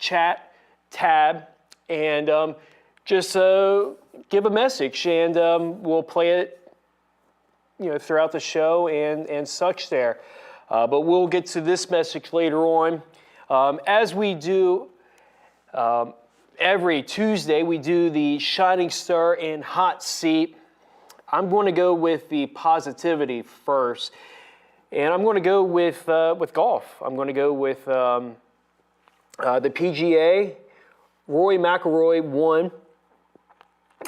chat tab and just give a message, and we'll play it, throughout the show and such there. But we'll get to this message later on. As we do every Tuesday, we do the Shining Star and Hot Seat. I'm going to go with the positivity first, and I'm going to go with golf. I'm going to go with the PGA. Rory McIlroy won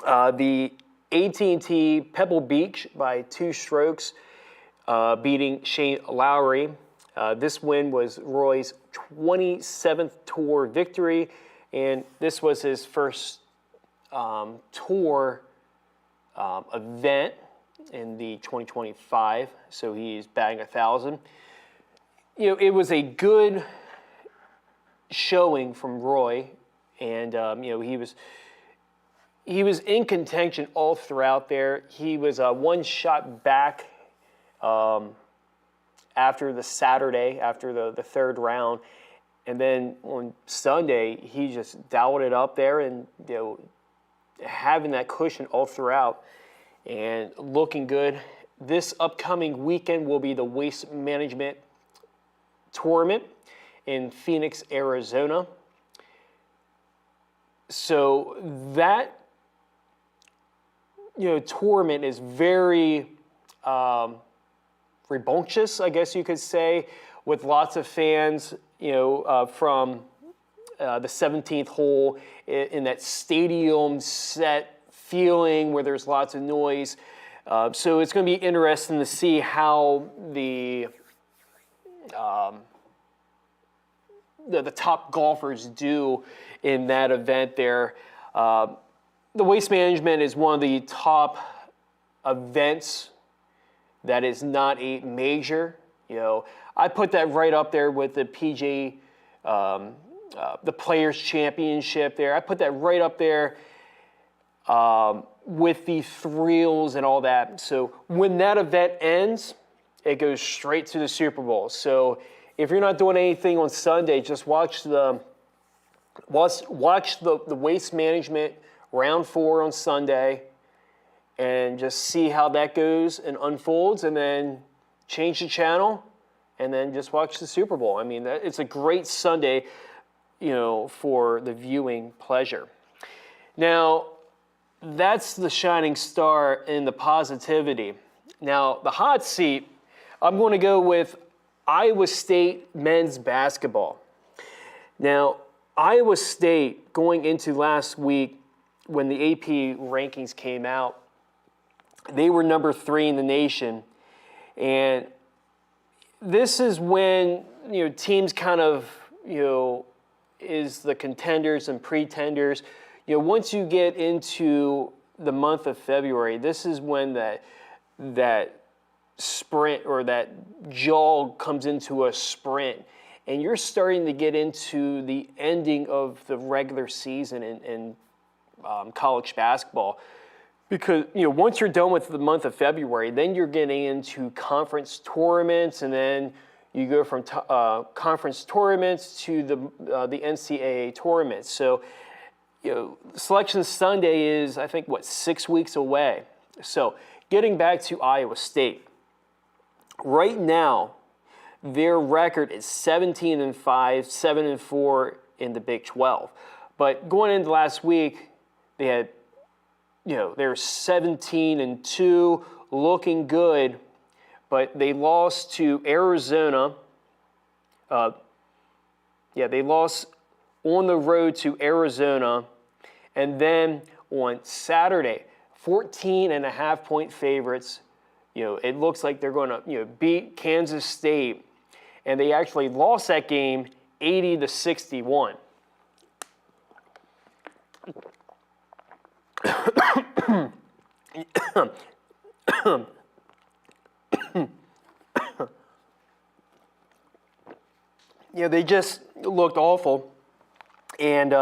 the AT&T Pebble Beach by 2 strokes, beating Shane Lowry. This win was Roy's 27th tour victory, and this was his first tour event in the 2025, so he's batting 1,000. It was a good showing from Roy, and he was in contention all throughout there. He was 1 shot back after the Saturday, after the 3rd round, and then on Sunday he just dialed it up there and having that cushion all throughout and looking good. This upcoming weekend will be the Waste Management Tournament in Phoenix, Arizona. So that tournament is very rambunctious, I guess you could say, with lots of fans, from the 17th hole in that stadium set feeling where there's lots of noise. So it's going to be interesting to see how the top golfers do in that event there. The Waste Management is one of the top events that is not a major. I put that right up there with the PGA, the Players Championship there. I put that right up there with the thrills and all that. So when that event ends, it goes straight to the Super Bowl. So if you're not doing anything on Sunday, just watch the Waste Management round 4 on Sunday and just see how that goes and unfolds, and then change the channel and then just watch the Super Bowl. I mean, it's a great Sunday, for the viewing pleasure. Now, that's the shining star and the positivity. Now, the hot seat, I'm going to go with Iowa State men's basketball. Now, Iowa State, going into last week when the AP rankings came out, they were number 3 in the nation. And this is when, teams kind of, is the contenders and pretenders. Once you get into the month of February, this is when that sprint or that jog comes into a sprint, and you're starting to get into the ending of the regular season in college basketball. Because, once you're done with the month of February, then you're getting into conference tournaments, and then you go from conference tournaments to the NCAA tournaments. So, Selection Sunday is, I think, 6 weeks away. So, getting back to Iowa State. Right now, their record is 17-5, 7-4 in the Big 12. But going into last week, they had, they're 17-2, looking good, but they lost to Arizona. They lost on the road to Arizona, and then on Saturday, 14.5-point favorites. It looks like they're going to, beat Kansas State, and they actually lost that game 80-61. They just looked awful, and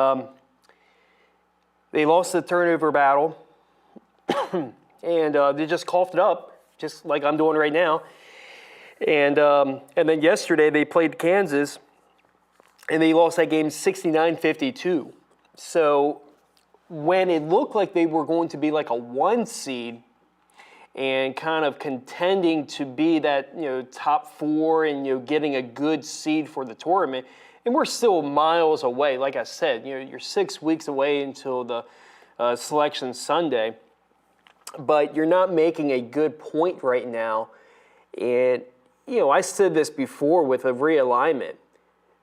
they lost the turnover battle, and they just coughed it up, just like I'm doing right now. And then yesterday they played Kansas, and they lost that game 69-52. So when it looked like they were going to be like a 1 seed and kind of contending to be that, top 4 and, getting a good seed for the tournament, and we're still miles away. Like I said, you're 6 weeks away until the Selection Sunday, but you're not making a good point right now. And, I said this before with a realignment.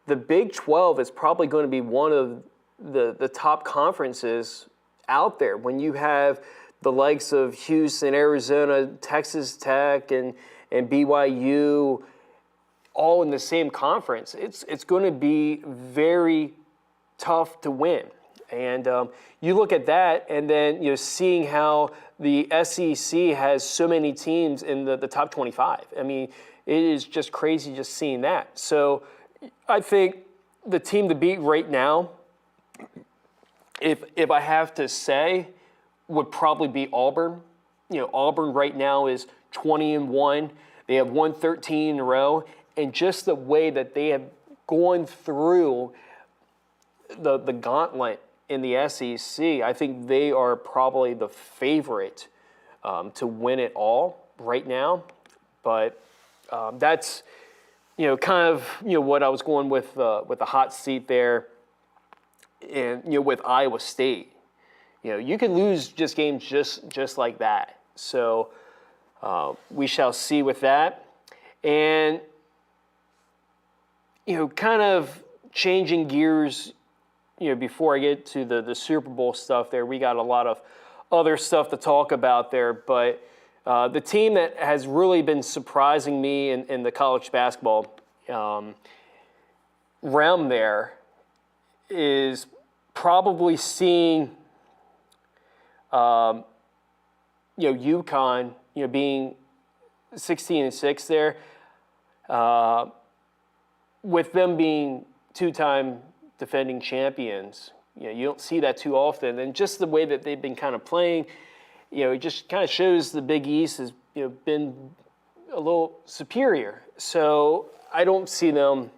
The Big 12 is probably going to be one of the top conferences out there when you have the likes of Houston, Arizona, Texas Tech, and BYU all in the same conference. It's going to be very tough to win. And you look at that, and then seeing how the SEC has so many teams in the top 25. I mean, it is just crazy just seeing that. So I think the team to beat right now, if I have to say, would probably be Auburn. Auburn right now is 20-1. They have won 13 in a row, and just the way that they have gone through the gauntlet in the SEC, I think they are probably the favorite to win it all right now. But that's kind of what I was going with the hot seat there, and with Iowa State. You can lose just games just like that. So we shall see with that. And, kind of changing gears, before I get to the Super Bowl stuff there, we got a lot of other stuff to talk about there. But the team that has really been surprising me in the college basketball realm there is probably seeing UConn, being 16-6 there, with them being 2-time defending champions. You don't see that too often, and just the way that they've been kind of playing, it just kind of shows the Big East has been a little superior. So I don't see them.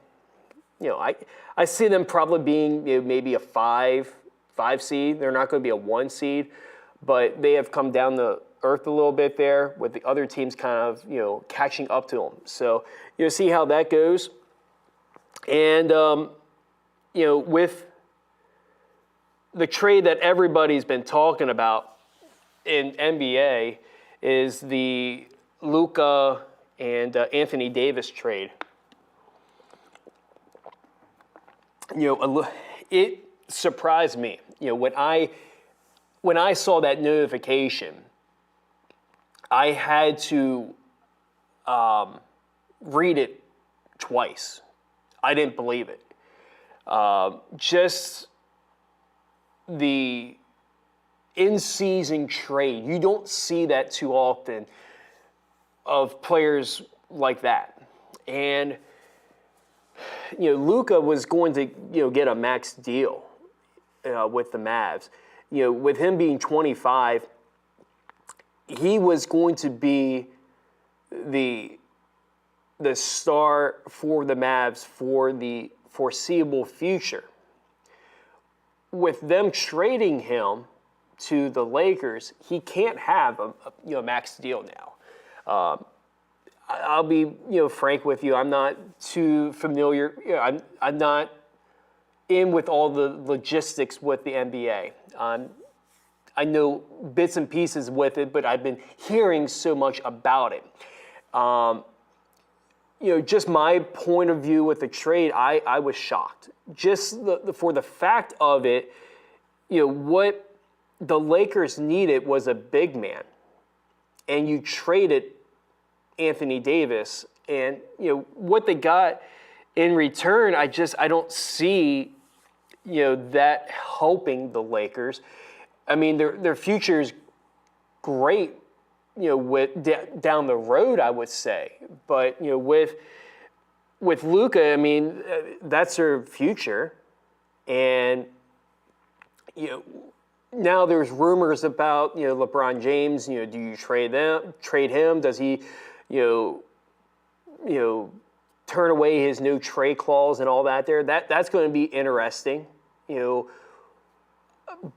I see them probably being maybe a 5 seed. They're not going to be a 1 seed. But they have come down to earth a little bit there with the other teams kind of, catching up to them. So, see how that goes. And, with the trade that everybody's been talking about in NBA is the Luka and Anthony Davis trade. It surprised me. When I saw that notification, I had to read it twice. I didn't believe it. Just the in-season trade. You don't see that too often of players like that. And, Luka was going to, get a max deal with the Mavs. With him being 25, he was going to be the star for the Mavs for the foreseeable future. With them trading him to the Lakers, he can't have a max deal now. I'll be frank with you. I'm not too familiar. I'm not in with all the logistics with the NBA. I know bits and pieces with it, but I've been hearing so much about it. Just my point of view with the trade, I was shocked. Just for the fact of it, what the Lakers needed was a big man, and you traded Anthony Davis, and what they got in return, I don't see that helping the Lakers. I mean, their future is great, with down the road, I would say. But with Luka, I mean, that's their future, and now there's rumors about LeBron James. Do you trade him? Does he turn away his no trade clause and all that there. That's going to be interesting, you know.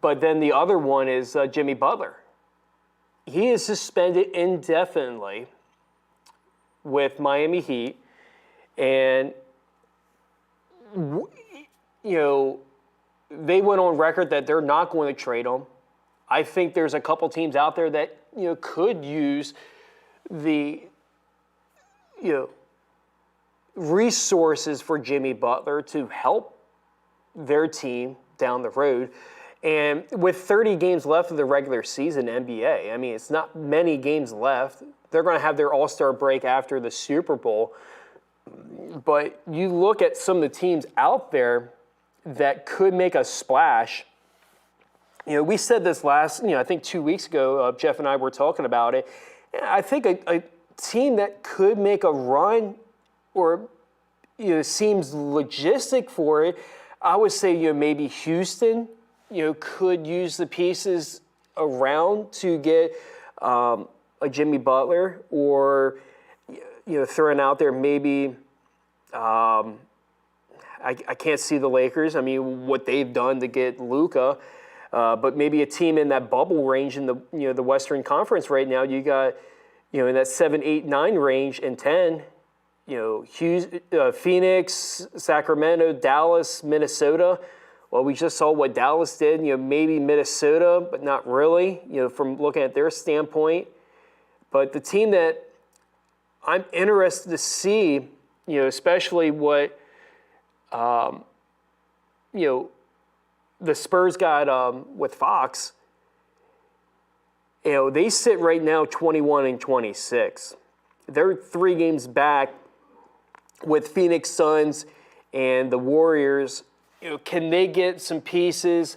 But then the other one is Jimmy Butler. He is suspended indefinitely with Miami Heat, and you know, they went on record that they're not going to trade him. I think there's a couple teams out there that, you know, could use the, you know, resources for Jimmy Butler to help their team down the road. And with 30 games left of the regular season NBA, I mean, it's not many games left. They're going to have their All-Star break after the Super Bowl. But you look at some of the teams out there that could make a splash. You know, we said this last, you know, I think 2 weeks ago, Jeff and I were talking about it. I think a team that could make a run or, you know, seems logistic for it, I would say, you know, maybe Houston, you know, could use the pieces around to get a Jimmy Butler, or, you know, throwing out there maybe, I can't see the Lakers. I mean, what they've done to get Luka, but maybe a team in that bubble range in the, you know, the Western Conference right now. You got, you know, in that 7, 8, 9 range and 10. You know, Phoenix, Sacramento, Dallas, Minnesota. Well, we just saw what Dallas did. You know, maybe Minnesota, but not really, you know, from looking at their standpoint. But the team that I'm interested to see, you know, especially what, you know, the Spurs got with Fox, you know, they sit right now 21-26. They're 3 games back with Phoenix Suns and the Warriors. You know, can they get some pieces?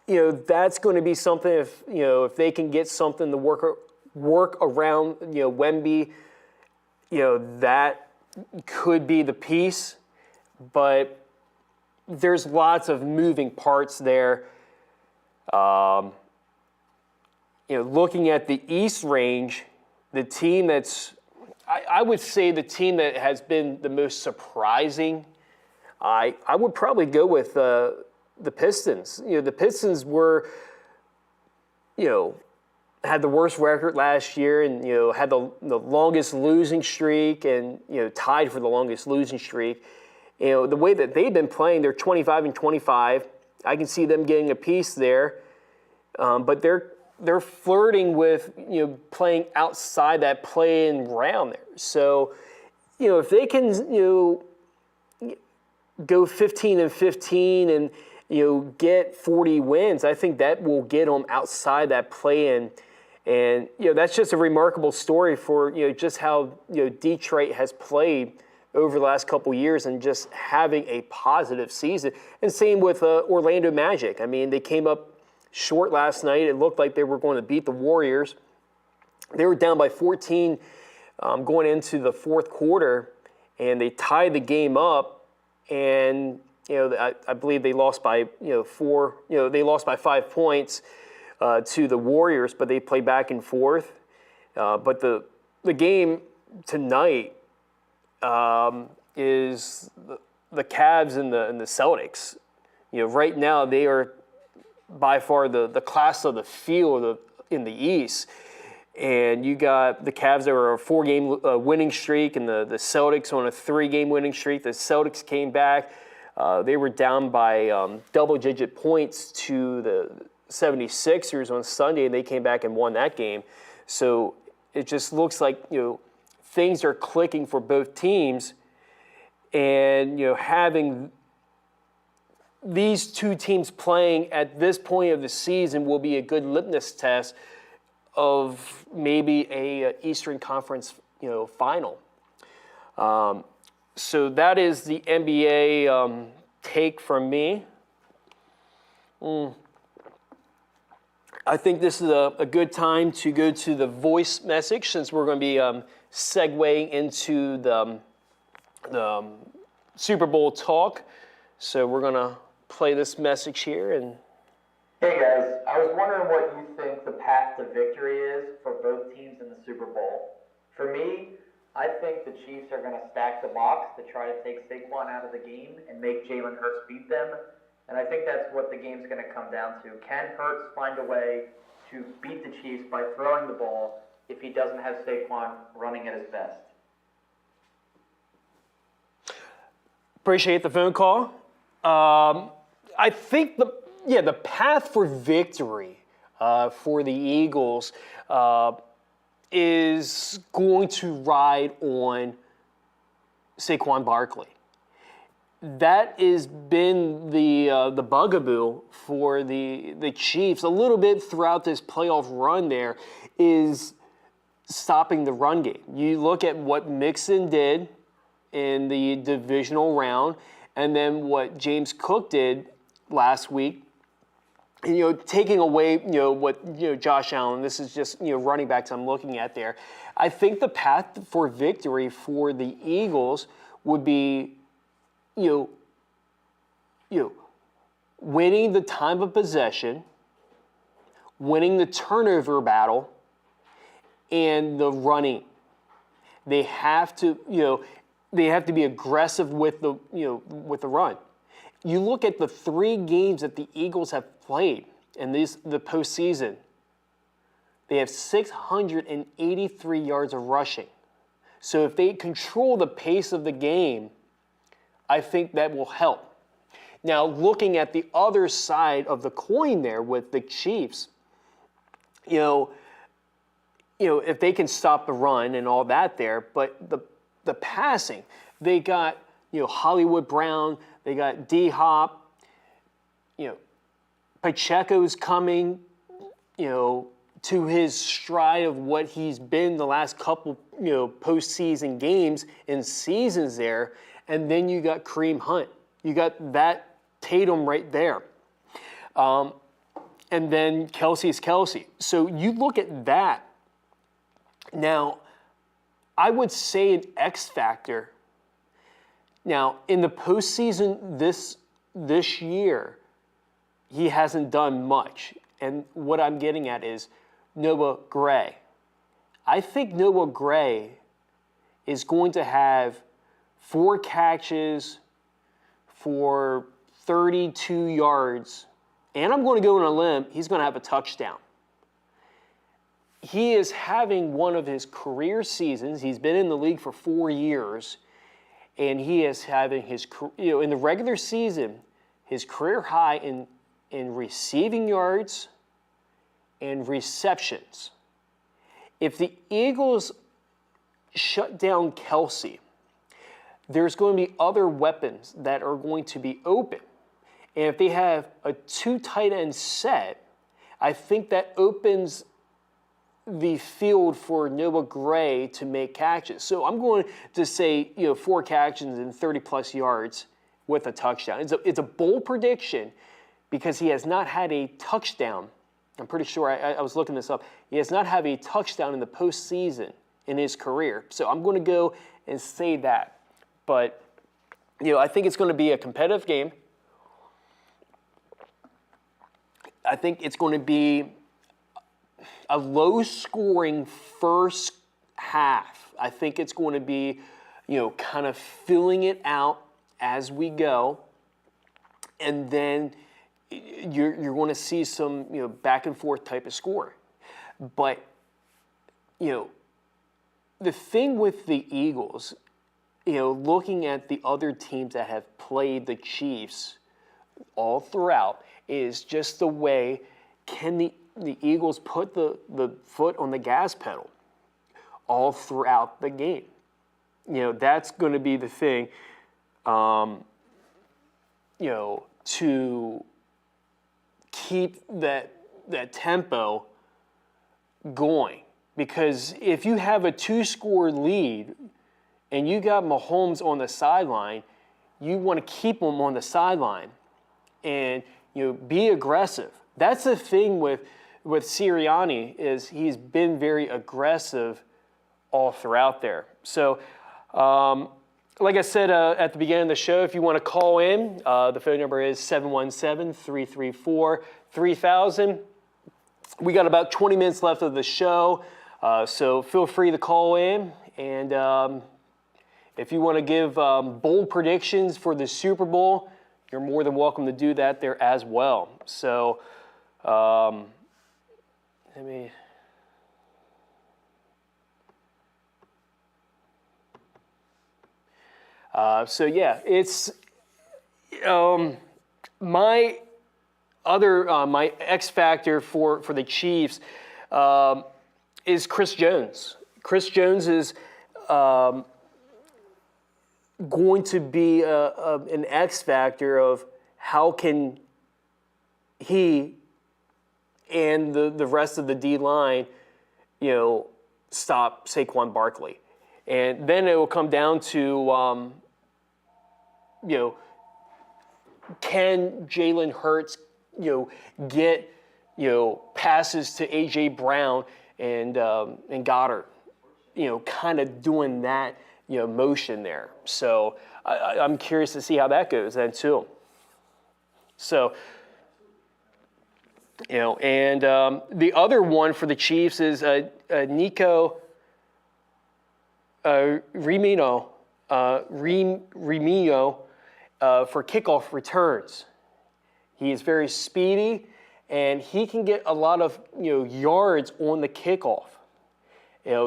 You know, that's going to be something if, you know, if they can get something to work around, you know, Wemby, you know, that could be the piece. But there's lots of moving parts there. You know, looking at the East range, the team that's, I would say the team that has been the most surprising, I would probably go with the Pistons. You know, the Pistons were, you know, had the worst record last year, and, you know, had the longest losing streak, and, you know, tied for the longest losing streak. You know, the way that they've been playing, they're 25-25. I can see them getting a piece there, but they're flirting with, you know, playing outside that play-in round there. So, you know, if they can, you know, go 15-15 and, you know, get 40 wins, I think that will get them outside that play-in. And, you know, that's just a remarkable story for, you know, just how, you know, Detroit has played over the last couple years and just having a positive season. And same with Orlando Magic. I mean, they came up short last night. It looked like they were going to beat the Warriors. They were down by 14 going into the fourth quarter, and they tied the game up. And, you know, I believe they lost by, you know, they lost by 5 points to the Warriors, but they played back and forth. But the game tonight is the Cavs and the Celtics. You know, right now they are by far the class of the field in the East. And you got the Cavs that were a 4-game winning streak, and the Celtics on a 3-game winning streak. The Celtics came back. They were down by double-digit points to the 76ers on Sunday, and they came back and won that game. So it just looks like, you know, things are clicking for both teams. And, you know, having these two teams playing at this point of the season will be a good litmus test of maybe a Eastern Conference, you know, final. So that is the NBA take from me. I think this is a good time to go to the voice message, since we're going to be segueing into the Super Bowl talk. So we're going to play this message here. And hey guys, I was wondering what you think the path to victory is for both teams in the Super Bowl. For me, I think the Chiefs are going to stack the box to try to take Saquon out of the game and make Jalen Hurts beat them. And I think that's what the game's going to come down to. Can Hurts find a way to beat the Chiefs by throwing the ball if he doesn't have Saquon running at his best? Appreciate the phone call. I think the path for victory for the Eagles is going to ride on Saquon Barkley. That has been the bugaboo for the Chiefs a little bit throughout this playoff run. There is stopping the run game. You look at what Mixon did in the divisional round, and then what James Cook did last week. And, taking away, what Josh Allen. This is just running backs I'm looking at there. I think the path for victory for the Eagles would be, winning the time of possession, winning the turnover battle, and the running. They have to, be aggressive with the run. You look at the 3 games that the Eagles have played in the postseason. They have 683 yards of rushing. So if they control the pace of the game, I think that will help. Now, looking at the other side of the coin there with the Chiefs, if they can stop the run and all that there, but the passing, they got Hollywood Brown, they got D-Hop, Pacheco's coming, to his stride of what he's been the last couple, postseason games and seasons there, and then you got Kareem Hunt. You got that Tatum right there. And then Kelsey's Kelsey. So you look at that. Now, I would say an X factor. Now, in the postseason this year, he hasn't done much. And what I'm getting at is Noah Gray. I think Noah Gray is going to have 4 catches for 32 yards. And I'm going to go on a limb, he's going to have a touchdown. He is having one of his career seasons. He's been in the league for 4 years. And he is having his, in the regular season, his career high in receiving yards and receptions. If the Eagles shut down Kelsey, there's going to be other weapons that are going to be open. And if they have a 2 tight end set, I think that opens the field for Noah Gray to make catches. So I'm going to say, 4 catches and 30-plus yards with a touchdown. It's a bold prediction because he has not had a touchdown. I'm pretty sure, I was looking this up. He has not had a touchdown in the postseason in his career. So I'm going to go and say that. But, I think it's going to be a competitive game. I think it's going to be a low-scoring first half. I think it's going to be, kind of filling it out as we go. And then you're going to see some, back and forth type of scoring. But, the thing with the Eagles, looking at the other teams that have played the Chiefs all throughout, is just the way can the Eagles put the foot on the gas pedal all throughout the game. That's going to be the thing, to keep that tempo going. Because if you have a 2-score lead and you got Mahomes on the sideline, you want to keep him on the sideline and be aggressive. That's the thing with Sirianni, is he's been very aggressive all throughout there. So, like I said at the beginning of the show, if you want to call in, the phone number is 717-334-3000. We got about 20 minutes left of the show, so feel free to call in And if you want to give bold predictions for the Super Bowl, you're more than welcome to do that there as well. So, let me. So yeah, it's my other my X factor for the Chiefs is Chris Jones. Chris Jones is going to be an X factor of how can he and the rest of the D line, stop Saquon Barkley. And then it will come down to, can Jalen Hurts, get, passes to A.J. Brown and Goddard, kind of doing that, motion there. So I'm curious to see how that goes then too. So, and the other one for the Chiefs is Nico Remino for kickoff returns. He is very speedy, and he can get a lot of yards on the kickoff.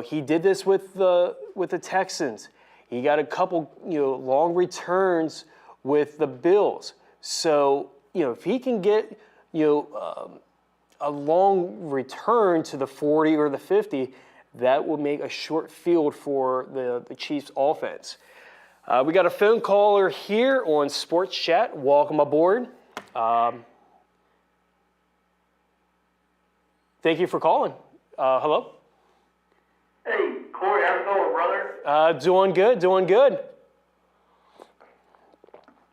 He did this with the Texans. He got a couple long returns with the Bills. So if he can get a long return to the 40 or the 50, that will make a short field for the Chiefs offense. We got a phone caller here on Sports Chat. Welcome aboard. Thank you for calling. Hello? Hey, Corey, how's it going, brother? Doing good, doing good.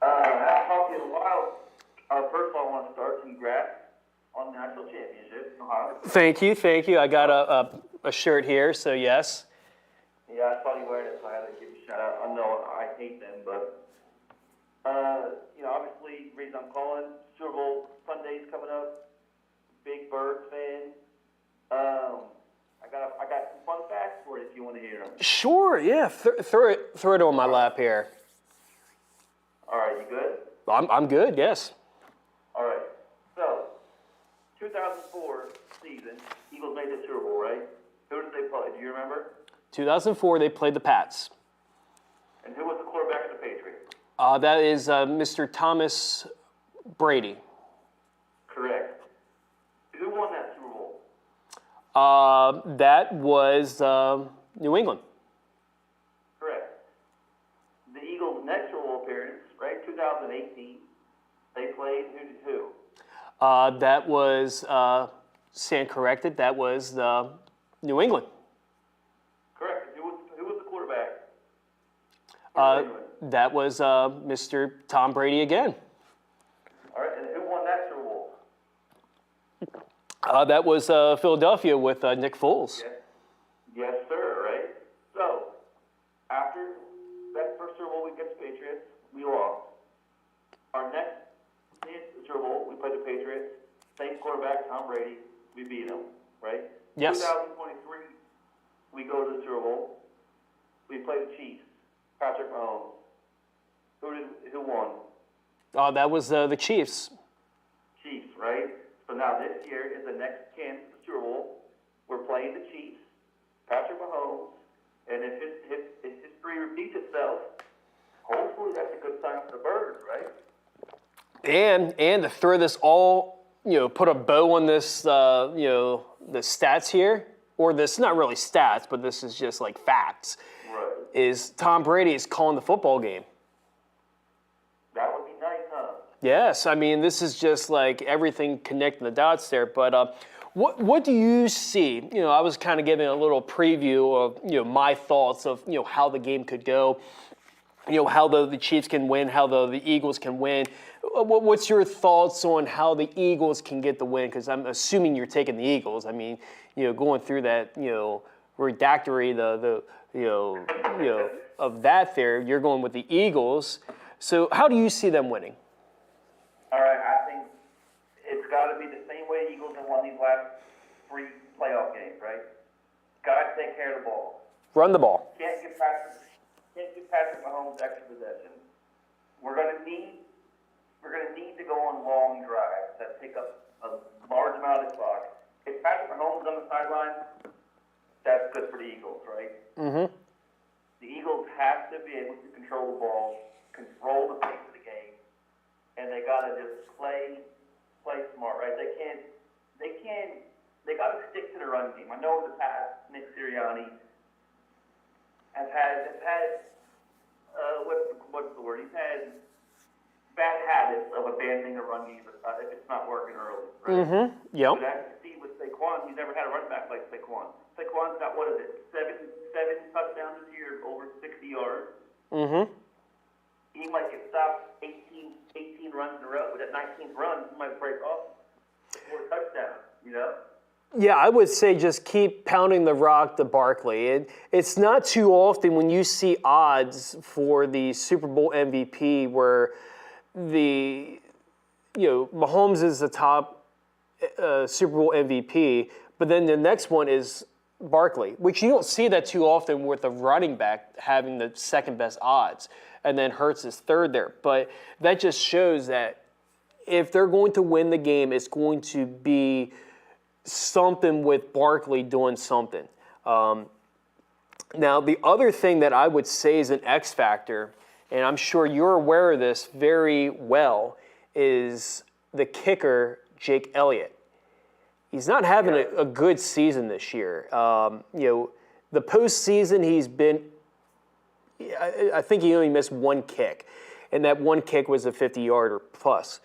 I'll talk to you in a while. First of all, I want to start congrats on the national championship in Ohio. Thank you. I got a shirt here, so yes. Yeah, I saw you wearing it, so I had to give you a shout out. I know I hate them, but obviously, the reason I'm calling, Super Bowl Sunday's coming up. Big Birds fan. I got some fun facts for you if you want to hear them. Sure, yeah. Throw it on my lap here. All right, you good? I'm good. Yes. All right. So, 2004 season, Eagles made the Super Bowl, right? Who did they play? Do you remember? 2004, they played the Pats. And who was the quarterback of the Patriots? That is Mr. Thomas Brady. Correct. Who won that Super Bowl? That was New England. Correct. The Eagles' next Super Bowl appearance, right, 2018, they played who? That was, stand corrected, that was New England. Correct. Who was the quarterback? That was Mr. Tom Brady again. All right, and who won that Super Bowl? That was Philadelphia with Nick Foles. Yes, sir, right? So, after that first Super Bowl we get the Patriots, we lost. Our next Super Bowl, we played the Patriots. Same quarterback, Tom Brady. We beat him, right? Yes. 2023, we go to the Super Bowl. We play the Chiefs. Patrick Mahomes. Who won? That was the Chiefs. Chiefs, right? So now this year is the next chance at the Super Bowl. We're playing the Chiefs. Patrick Mahomes. And if history repeats itself, hopefully that's a good sign for the Birds, right? And to throw this all, put a bow on this, the stats here, or this, not really stats, but this is just like facts, Right. is Tom Brady is calling the football game. That would be nice, huh? Yes, I mean, this is just like everything connecting the dots there. But what do you see? I was kind of giving a little preview of, my thoughts of, how the game could go, how the Chiefs can win, how the Eagles can win. What's your thoughts on how the Eagles can get the win? Because I'm assuming you're taking the Eagles. I mean, going through that, redactory, of that there, you're going with the Eagles. So how do you see them winning? All right, I think it's got to be the same way Eagles have won these last 3 playoff games, right? Got to take care of the ball. Run the ball. Can't give Patrick Mahomes extra possessions. We're gonna need to go on long drives that take up a large amount of the clock. If Patrick Mahomes is on the sideline, that's good for the Eagles, right? Mm-hmm. The Eagles have to be able to control the ball, control the pace of the game, and they gotta just play smart, right? They gotta stick to the run game. I know in the past, Nick Sirianni has had what's the word? He's had bad habits of abandoning the run game if it's not working early, right? Mm-hmm. Yep. But as you see with Saquon, he's never had a running back like Saquon. Saquon's got, what is it, seven touchdowns this year, over 60 yards. Mm-hmm. He might get stopped 18 runs in a row, but at 19th run, he might break off for a touchdown, you know? Yeah, I would say just keep pounding the rock to Barkley. It's not too often when you see odds for the Super Bowl MVP where Mahomes is the top Super Bowl MVP, but then the next one is Barkley, which you don't see that too often with a running back having the second best odds, and then Hurts is third there. But that just shows that if they're going to win the game, it's going to be something with Barkley doing something. Now, the other thing that I would say is an X factor, and I'm sure you're aware of this very well, is the kicker, Jake Elliott. He's not having a good season this year. The postseason, he's been, I think he only missed one kick, and that one kick was a 50-yarder plus.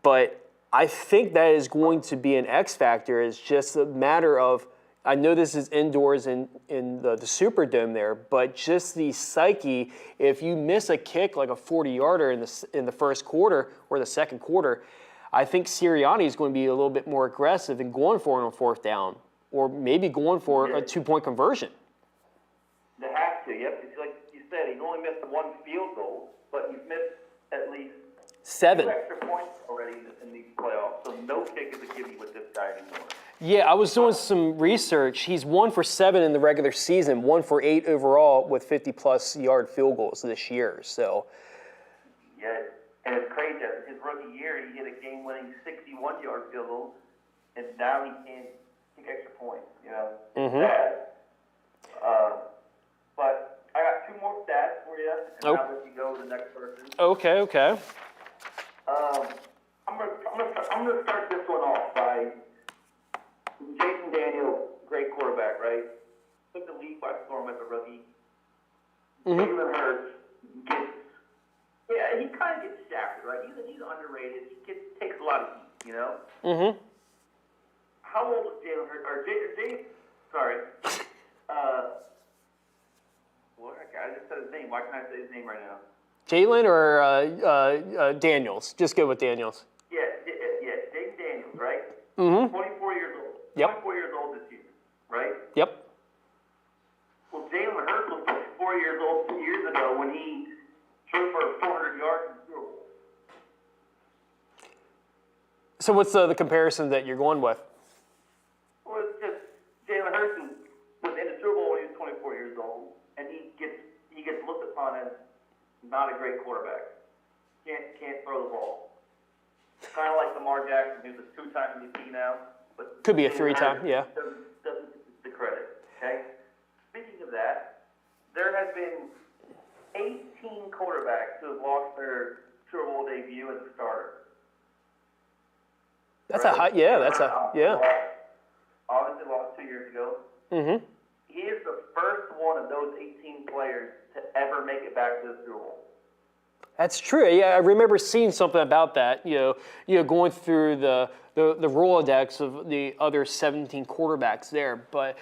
But I think that is going to be an X factor. It's just a matter of, I know this is indoors in the Superdome there, but just the psyche, if you miss a kick like a 40-yarder in the first quarter or the second quarter, I think Sirianni is going to be a little bit more aggressive and going for it on fourth down, or maybe going for a 2-point conversion. They have to, yep. It's like you said, he's only missed one field goal, but he's missed at least 7 extra points already in these playoffs. So no kick is a gimme with this guy anymore. Yeah, I was doing some research. He's 1 for 7 in the regular season, 1 for 8 overall with 50-plus yard field goals this year. So, yeah, and it's crazy. His rookie year, he hit a game-winning 61-yard field goal, and now he can't kick extra points. You know, sad. But I got 2 more stats for you, and I'll let you go to the next person. Okay. I'm gonna start this one off by Jason Daniels, great quarterback, right? Took the league by storm as a rookie. Jalen Hurts he kind of gets shafted, right? He's underrated. He takes a lot of heat, you know. Mm-hmm. How old is Jalen Hurts? Or I just said his name. Why can't I say his name right now? Jalen or Daniels? Just go with Daniels. Yeah, Jaden Daniels, right? Mm-hmm. 24 years old. Yep. 24 years old this year, right? Yep. Well, Jalen Hurts was 24 years old 2 years ago when he threw for 400 yards in the Super Bowl. So what's the comparison that you're going with? Well, it's just Jalen Hurts was in the Super Bowl when he was 24 years old, and he gets looked upon as not a great quarterback. Can't throw the ball. Kind of like Lamar Jackson, who's a 2-time MVP now, but Could be a 3-time, yeah. Doesn't get the credit. Okay. Speaking of that, there has been 18 quarterbacks who have lost their Super Bowl debut as a starter. That's right? yeah. Obviously lost 2 years ago. Mm-hmm. He is the first one of those 18 players to ever make it back to the Super Bowl. That's true. Yeah, I remember seeing something about that. Going through the Rolodex of the other 17 quarterbacks there. But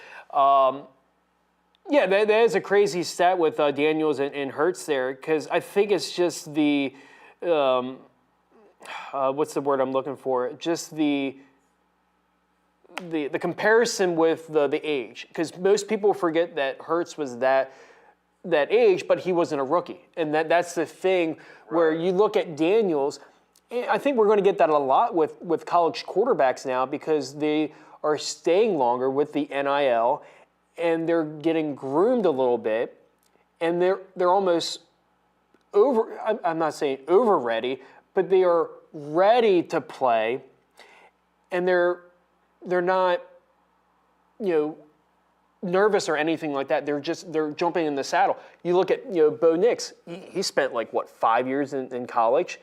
that is a crazy stat with Daniels and Hurts there, because I think it's just the what's the word I'm looking for? Just the comparison with the age, because most people forget that Hurts was that age, but he wasn't a rookie, and that's the thing where you look at Daniels. I think we're going to get that a lot with college quarterbacks now, because they are staying longer with the NIL, and they're getting groomed a little bit, and they're almost over. I'm not saying over ready, but they are ready to play, and they're not, nervous or anything like that. They're jumping in the saddle. You look at Bo Nix. He spent 5 years in college,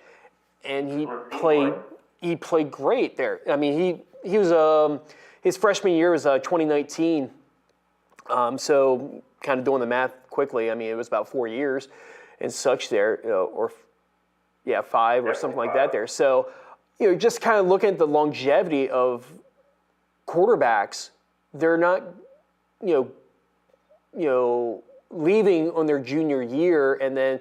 and he played great there. I mean, he was his freshman year was 2019. So kind of doing the math quickly, I mean, it was about 4 years and such there, or 5 or something like that there. So, just kind of looking at the longevity of quarterbacks, they're not, leaving on their junior year and then,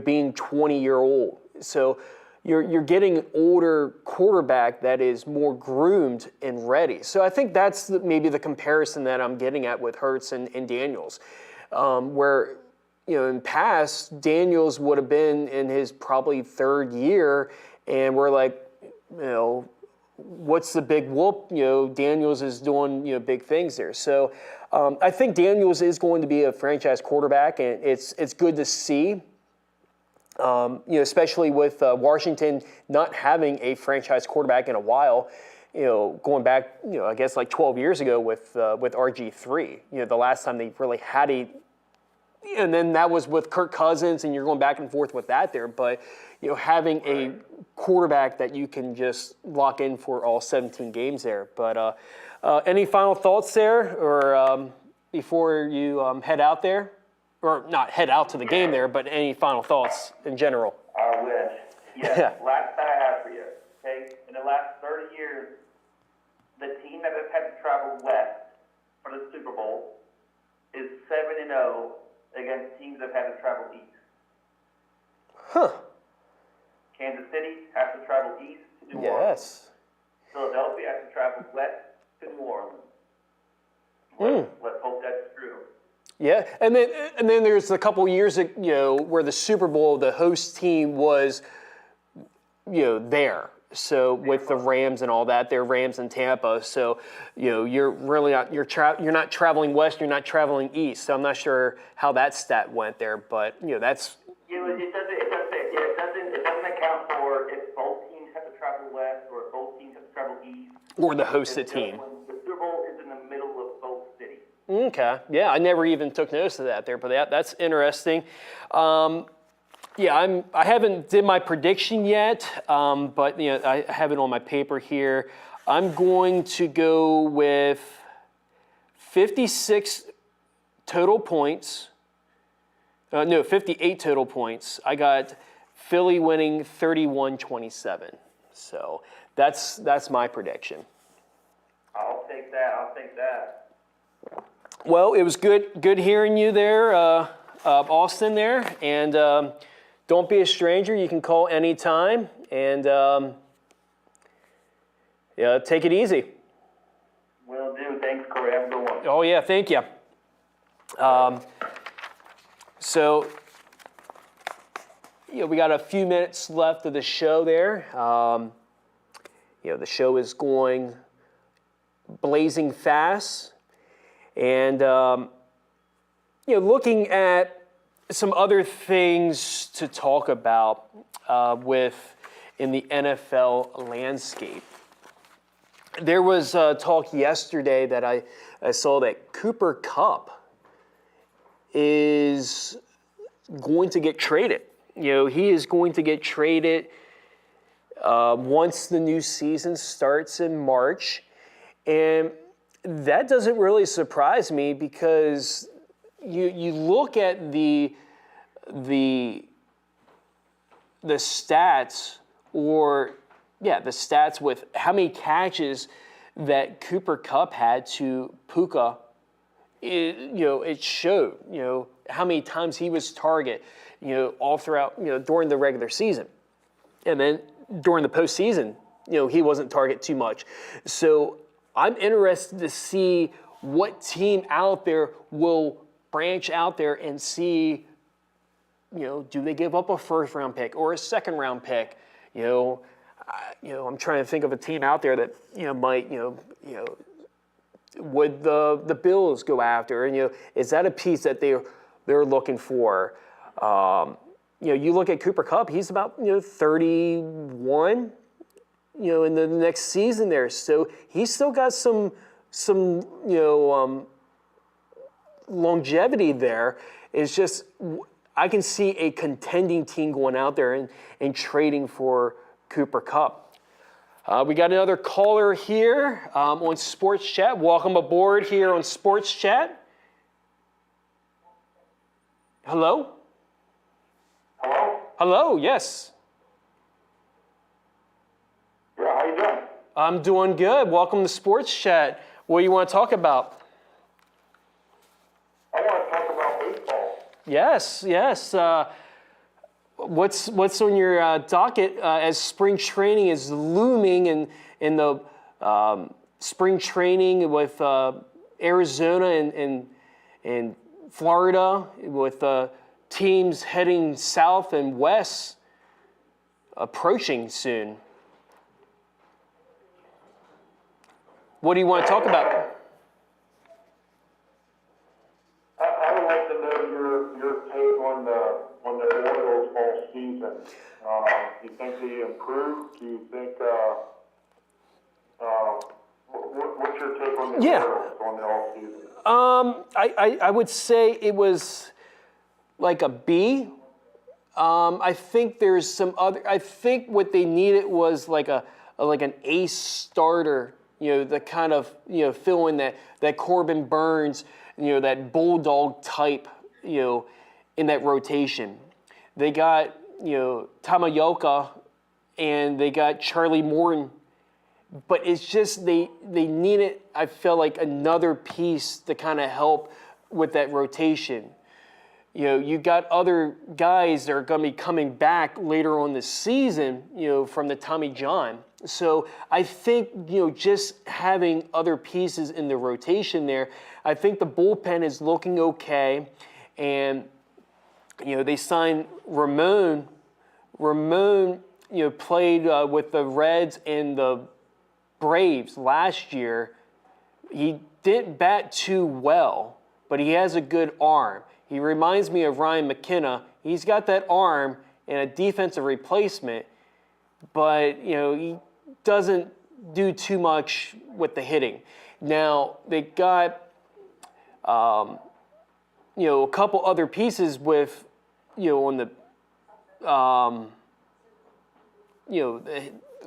being 20-year-old. So you're getting an older quarterback that is more groomed and ready. So I think that's maybe the comparison that I'm getting at with Hurts and Daniels, where, in past, Daniels would have been in his probably third year, and we're like, what's the big whoop? Daniels is doing, big things there. So I think Daniels is going to be a franchise quarterback, and it's good to see. Especially with Washington not having a franchise quarterback in a while, going back, I guess 12 years ago with RG3, the last time they really had and then that was with Kirk Cousins, and you're going back and forth with that there. But, having a quarterback that you can just lock in for all 17 games there. But any final thoughts there, or before you head out there? Or not head out to the game there, but any final thoughts in general? I wish. Yes, Yeah. last that I have for you, okay? In the last 30 years, the team that has had to travel west for the Super Bowl is 7-0 against teams that have had to travel east. Huh. Kansas City has to travel east to New Orleans. Yes. Philadelphia has to travel west to New Orleans. Let's hope that's true. Yeah, and then there's a couple years, where the Super Bowl, the host team was, there. So with the Rams and all that, they're Rams in Tampa. So, you're really not you're not traveling west, you're not traveling east. So I'm not sure how that stat went there, but that's. It doesn't account for if both teams have to travel west or if both teams have to travel east. Or the hosted team. When the Super Bowl is in the middle of both cities. Okay, yeah, I never even took notice of that there, but that's interesting. I haven't did my prediction yet, but I have it on my paper here. I'm going to go with 56 total points. 58 total points. I got Philly winning 31-27. So that's my prediction. I'll take that. Well, it was good hearing you there, Austin there, and don't be a stranger. You can call anytime, and take it easy. Will do. Thanks, Corey. Have a good one. Oh, yeah, thank you. So, we got a few minutes left of the show there. The show is going blazing fast. And, looking at some other things to talk about in the NFL landscape. There was talk yesterday that I saw that Cooper Kupp is going to get traded. He is going to get traded once the new season starts in March. And that doesn't really surprise me because you look at the stats the stats with how many catches that Cooper Kupp had to Puka. It showed how many times he was target all throughout during the regular season, and then during the postseason he wasn't target too much. So I'm interested to see what team out there will branch out there and see, do they give up a first-round pick or a second-round pick? I'm trying to think of a team out there that might would the Bills go after? And is that a piece that they're looking for? You look at Cooper Kupp; he's about 31. In the next season there, so he's still got some longevity there. It's just I can see a contending team going out there and trading for Cooper Kupp. We got another caller here on Sports Chat. Welcome aboard here on Sports Chat. Hello? Hello? Hello, yes. Yeah, how you doing? I'm doing good. Welcome to Sports Chat. What do you want to talk about? I want to talk about baseball. Yes. What's on your docket as spring training is looming in the spring training with Arizona and Florida, with teams heading south and west approaching soon. What do you want to talk about? I would like to know your take on the Orioles all season. Do you think they improved? Do you think what's your take on the Orioles on the all season? I would say it was like a B. I think there's some other. I think what they needed was like an ace starter. The kind of fill in that Corbin Burns, that bulldog type, in that rotation. They got Tamayoka, and they got Charlie Morton, but it's just they needed. I felt like another piece to kind of help with that rotation. You got other guys that are going to be coming back later on this season, from the Tommy John. So I think, just having other pieces in the rotation there, I think the bullpen is looking okay. And, they signed Ramon. Ramon, played with the Reds and the Braves last year. He didn't bat too well, but he has a good arm. He reminds me of Ryan McKenna. He's got that arm and a defensive replacement, but, he doesn't do too much with the hitting. Now, they got, a couple other pieces with, on the,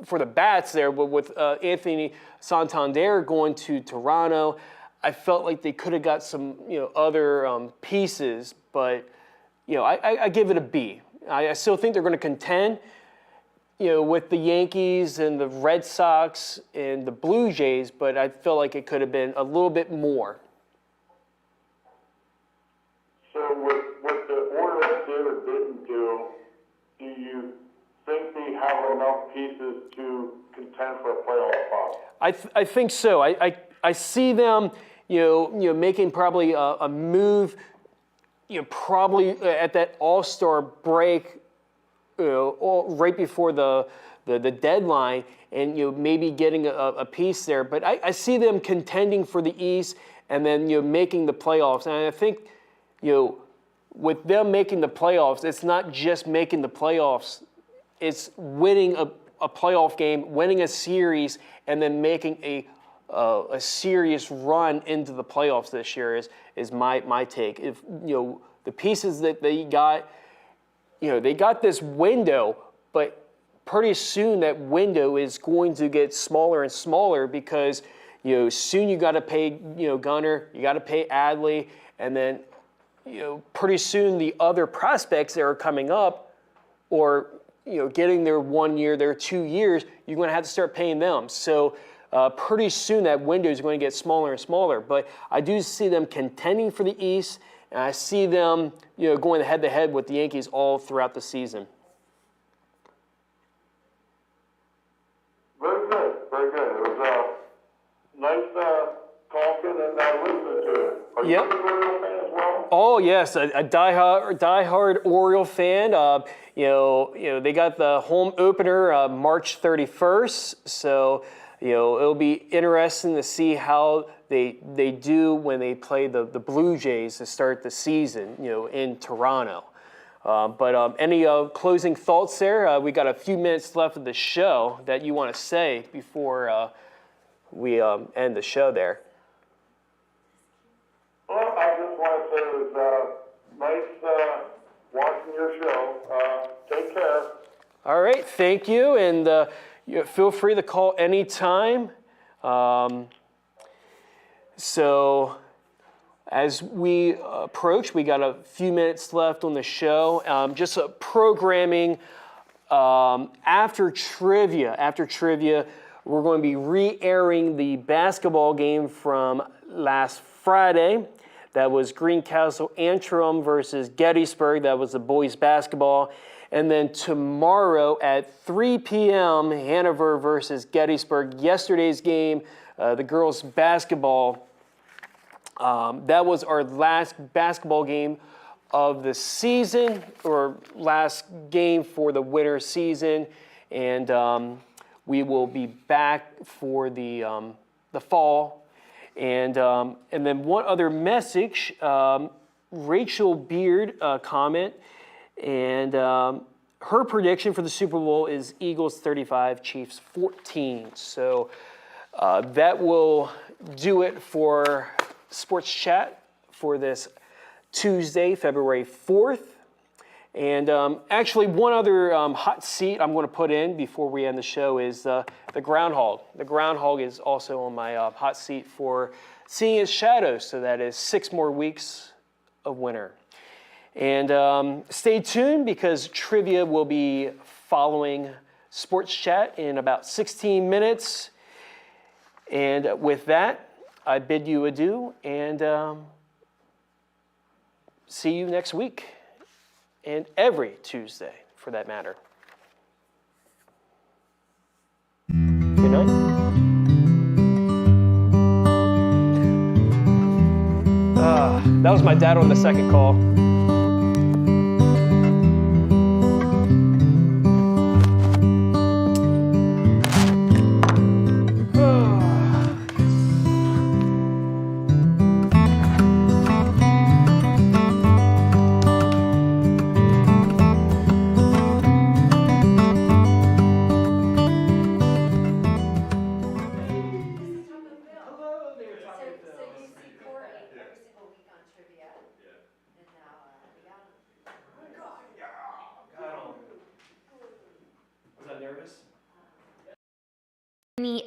for the bats there, but with Anthony Santander going to Toronto, I felt like they could have got some, other pieces, but, I give it a B. I still think they're going to contend, with the Yankees and the Red Sox and the Blue Jays, but I feel like it could have been a little bit more. So what the Orioles did or didn't do you think they have enough pieces to contend for a playoff spot? I think so. I see them, making probably a move, probably at that All-Star break, right before the deadline, and maybe getting a piece there. But I see them contending for the East, and then making the playoffs. And I think with them making the playoffs, it's not just making the playoffs; it's winning a playoff game, winning a series, and then making a serious run into the playoffs this year is my take. If the pieces that they got, they got this window, but pretty soon that window is going to get smaller and smaller because soon you got to pay Gunnar, you got to pay Adley, and then pretty soon the other prospects that are coming up, or getting their 1 year, their 2 years, you're going to have to start paying them. So pretty soon that window is going to get smaller and smaller. But I do see them contending for the East, and I see them going head-to-head with the Yankees all throughout the season. Very good, very good. It was nice talking and listening to it. Are you a Oriole fan as well? Oh yes, a diehard Oriole fan. They got the home opener March 31st, so it'll be interesting to see how they do when they play the Blue Jays to start the season, in Toronto. But any closing thoughts there? We got a few minutes left of the show that you want to say before we end the show there. Well, I just want to say it was nice watching your show. Take care. All right, thank you, and feel free to call anytime. So as we approach, we got a few minutes left on the show. Just programming after trivia. After trivia, we're going to be re-airing the basketball game from last Friday. That was Greencastle Antrim versus Gettysburg. That was the boys basketball. And then tomorrow at 3 p.m., Hanover versus Gettysburg. Yesterday's game, the girls basketball. That was our last basketball game of the season, or last game for the winter season. And we will be back for the fall. And then one other message, Rachel Beard comment, and her prediction for the Super Bowl is Eagles 35, Chiefs 14. So that will do it for Sports Chat for this Tuesday, February 4th. And actually, one other hot seat I'm going to put in before we end the show is the groundhog. The groundhog is also on my hot seat for seeing its shadows. So that is 6 more weeks of winter. And stay tuned because trivia will be following Sports Chat in about 16 minutes. And with that, I bid you adieu and see you next week. And every Tuesday, for that matter. Good night. That was my dad on the second call.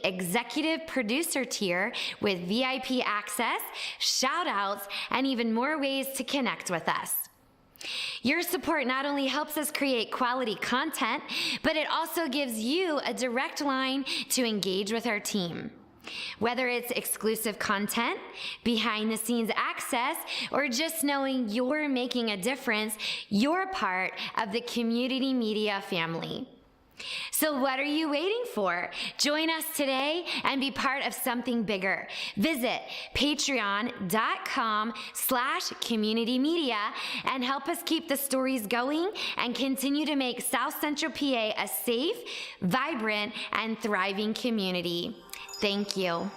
Executive producer tier with VIP access, shout outs, and even more ways to connect with us. Your support not only helps us create quality content, but it also gives you a direct line to engage with our team. Whether it's exclusive content, behind the scenes access, or just knowing you're making a difference, you're part of the Community Media family. So what are you waiting for? Join us today and be part of something bigger. Visit patreon.com/communitymedia and help us keep the stories going and continue to make South Central PA a safe, vibrant, and thriving community. Thank you.